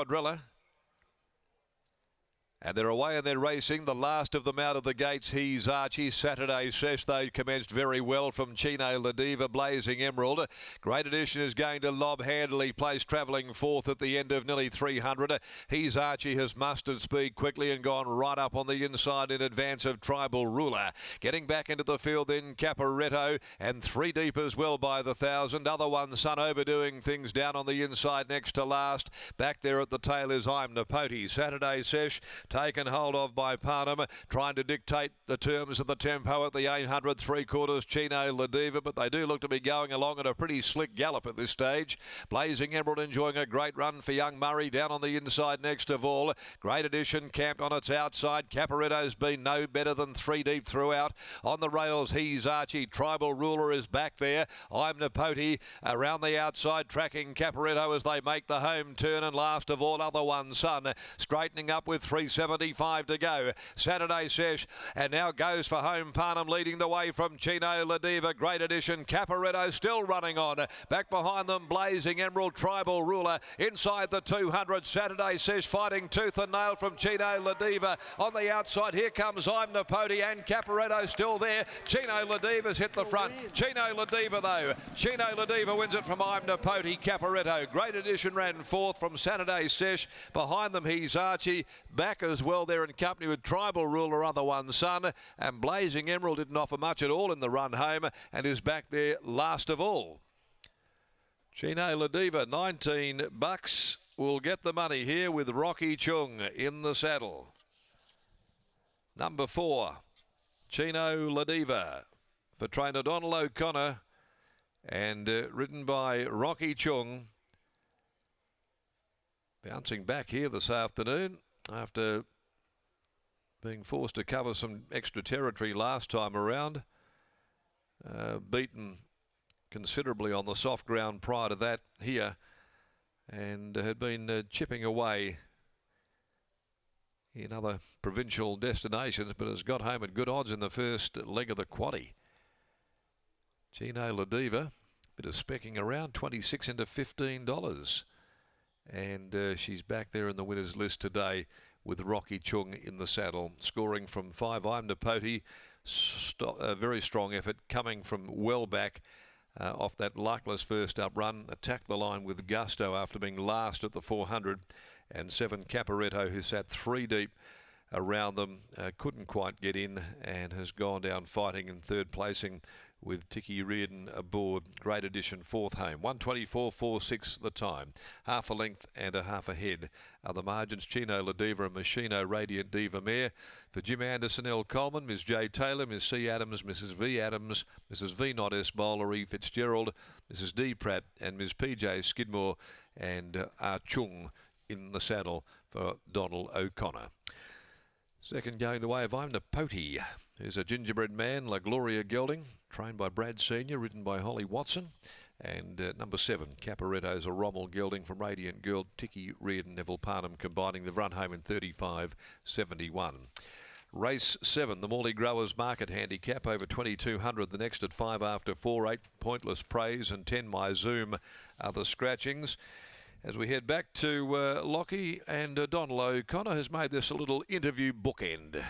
quadrilla. And they're away and they're racing. The last of them out of the gates, He's Archie. Saturday Sesh, they commenced very well from Chino La Diva, Blazing Emerald. Great Edition is going to lob handily, place travelling fourth at the end of nearly 300. He's Archie has mustered speed quickly and gone right up on the inside in advance of Tribal Ruler. Getting back into the field then Caporetto, and 3 deep as well by the 1,000. Other one, Sun overdoing things down on the inside next to last. Back there at the tail is I'm Napote. Saturday Sesh taken hold of by Parnham, trying to dictate the terms of the tempo at the 800 3/4 Chino La Diva, but they do look to be going along at a pretty slick gallop at this stage. Blazing Emerald enjoying a great run for young Murray down on the inside next of all. Great Edition camped on its outside. Caporetto's been no better than 3 deep throughout. On the rails, He's Archie. Tribal Ruler is back there. I'm Napote around the outside, tracking Caporetto as they make the home turn, and last of all, Other One Sun straightening up with 3:75 to go. Saturday Sesh, and now goes for home. Parnham leading the way from Chino La Diva. Great Edition. Caporetto still running on. Back behind them, Blazing Emerald. Tribal Ruler inside the 200. Saturday Sesh fighting tooth and nail from Chino La Diva. On the outside, here comes I'm Napote, and Caporetto still there. Chino La Diva's hit the front. Chino La Diva though. Chino La Diva wins it from I'm Napote. Caporetto. Great Edition ran fourth from Saturday Sesh. Behind them, He's Archie. Back as well there in company with Tribal Ruler, Other One Sun, and Blazing Emerald didn't offer much at all in the run home and is back there last of all. Chino La Diva, $19 will get the money here with Rocky Chung in the saddle. Number 4, Chino La Diva for trainer Donald O'Connor and ridden by Rocky Chung. Bouncing back here this afternoon after being forced to cover some extra territory last time around. Beaten considerably on the soft ground prior to that here, and had been chipping away in other provincial destinations, but has got home at good odds in the first leg of the quaddie. Chino La Diva, bit of specking around, 26 into $15. And she's back there in the winners list today with Rocky Chung in the saddle, scoring from 5. I'm Napote, a very strong effort coming from well back off that luckless first up run. Attacked the line with gusto after being last at the 400. And 7 Caporetto, who sat 3 deep around them, couldn't quite get in and has gone down fighting in third placing with Tiki Reardon aboard. Great Edition fourth home. 124.46 the time. Half a length and a half ahead are the margins. Chino La Diva and Machino Radiant Diva Mare. For Jim Anderson, L. Coleman, Ms. J. Taylor, Ms. C. Adams, Mrs. V. Adams, Mrs. V. Not S. Bowler, E. Fitzgerald, Mrs. D. Pratt and Ms. P.J. Skidmore, and R. Chung in the saddle for Donald O'Connor. Second going the way of I'm Napote, who's a gingerbread man, La Gloria Gelding, trained by Brad Senior, ridden by Holly Watson. And number 7, Caporetto's a Rommel Gelding from Radiant Girl, Tiki Reardon, Neville Parnham, combining the run home in 35.71. Race 7, the Morley Growers Market Handicap, over 2,200. The next at 5 after 4, 8 Pointless Praise and 10 My Zoom are the scratchings. As we head back to Lockie, and Donald O'Connor has made this a little interview bookend.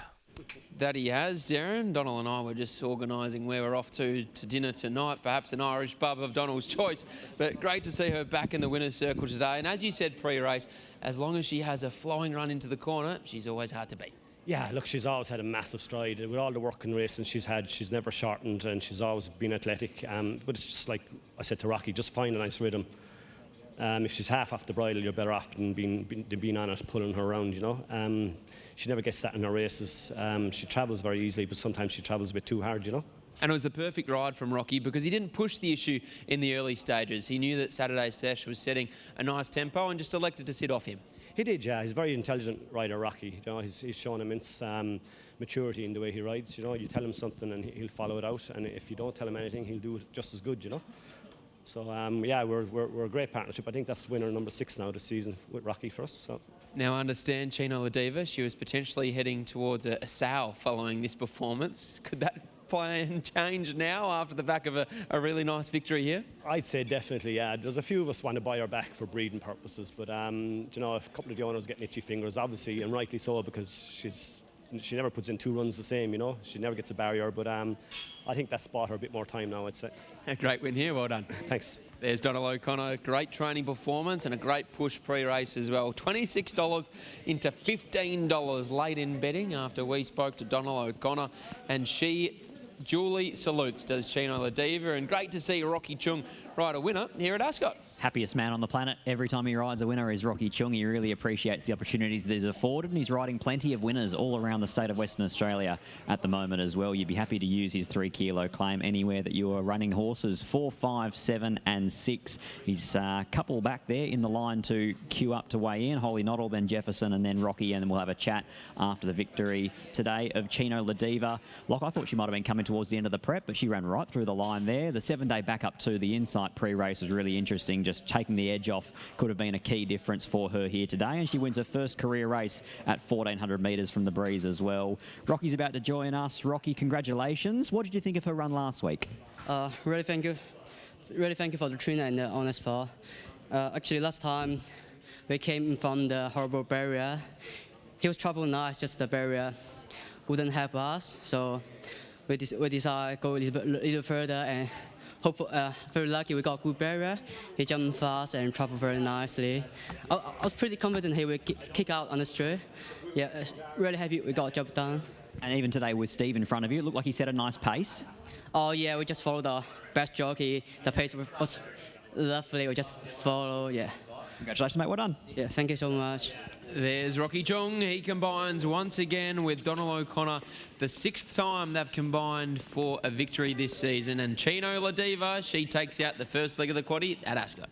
That he has, Darren. Donald and I were just organising where we're off to dinner tonight, perhaps an Irish pub of Donald's choice. But great to see her back in the winner's circle today. And as you said pre-race, as long as she has a flowing run into the corner, she's always hard to beat. Yeah, look, she's always had a massive stride. With all the work and racing she's had, she's never shortened, and she's always been athletic. But it's just like I said to Rocky, just find a nice rhythm. If she's half off the bridle, you're better off than being on it, pulling her around, you know. She never gets that in her races. She travels very easily, but sometimes she travels a bit too hard, you know. And it was the perfect ride from Rocky because he didn't push the issue in the early stages. He knew that Saturday Sesh was setting a nice tempo and just elected to sit off him. He did, yeah. He's a very intelligent rider, Rocky. You know, he's shown immense maturity in the way he rides. You know, you tell him something and he'll follow it out, and if you don't tell him anything, he'll do it just as good, you know. So, yeah, we're a great partnership. I think that's winner number 6 now this season with Rocky for us. So. Now, I understand Chino La Diva, she was potentially heading towards a sow following this performance. Could that plan change now after the back of a really nice victory here? I'd say definitely, yeah. There's a few of us want to buy her back for breeding purposes, but you know, a couple of the owners getting itchy fingers, obviously, and rightly so, because she never puts in 2 runs the same, you know. She never gets a barrier, but I think that's bought her a bit more time now, I'd say. A great win here, well done. Thanks. There's Donald O'Connor, great training performance and a great push pre-race as well. $26 into $15 late in betting after we spoke to Donald O'Connor, and she duly salutes, does Chino La Diva, and great to see Rocky Chung ride a winner here at Ascot. Happiest man on the planet. Every time he rides a winner is Rocky Chung. He really appreciates the opportunities that he's afforded, and he's riding plenty of winners all around the state of Western Australia at the moment as well. You'd be happy to use his 3 kilo claim anywhere that you are running horses 4, 5, 7 and 6. He's a couple back there in the line to queue up to weigh in. Holy Noddle, then Jefferson, and then Rocky, and then we'll have a chat after the victory today of Chino La Diva. Look, I thought she might have been coming towards the end of the prep, but she ran right through the line there. The 7-day back up to the Insight pre-race was really interesting. Just taking the edge off could have been a key difference for her here today, and she wins her first career race at 1,400 metres from the breeze as well. Rocky's about to join us. Rocky, congratulations. What did you think of her run last week? Really thank you for the trainer and the honest part. Actually, last time we came from the horrible barrier, he was traveling nice, just the barrier wouldn't help us, so we decided to go a little further, and very lucky we got a good barrier. He jumped fast and traveled very nicely. I was pretty confident he would kick out on the straight. Yeah, really happy we got a job done. And even today with Steve in front of you, it looked like he set a nice pace. Oh yeah, we just followed the best jockey. The pace was lovely. We just follow, yeah. Congratulations, mate. Well done. Yeah, thank you so much. There's Rocky Chung. He combines once again with Donald O'Connor. The 6th time they've combined for a victory this season. And Chino La Diva, she takes out the first leg of the quaddie at Ascot.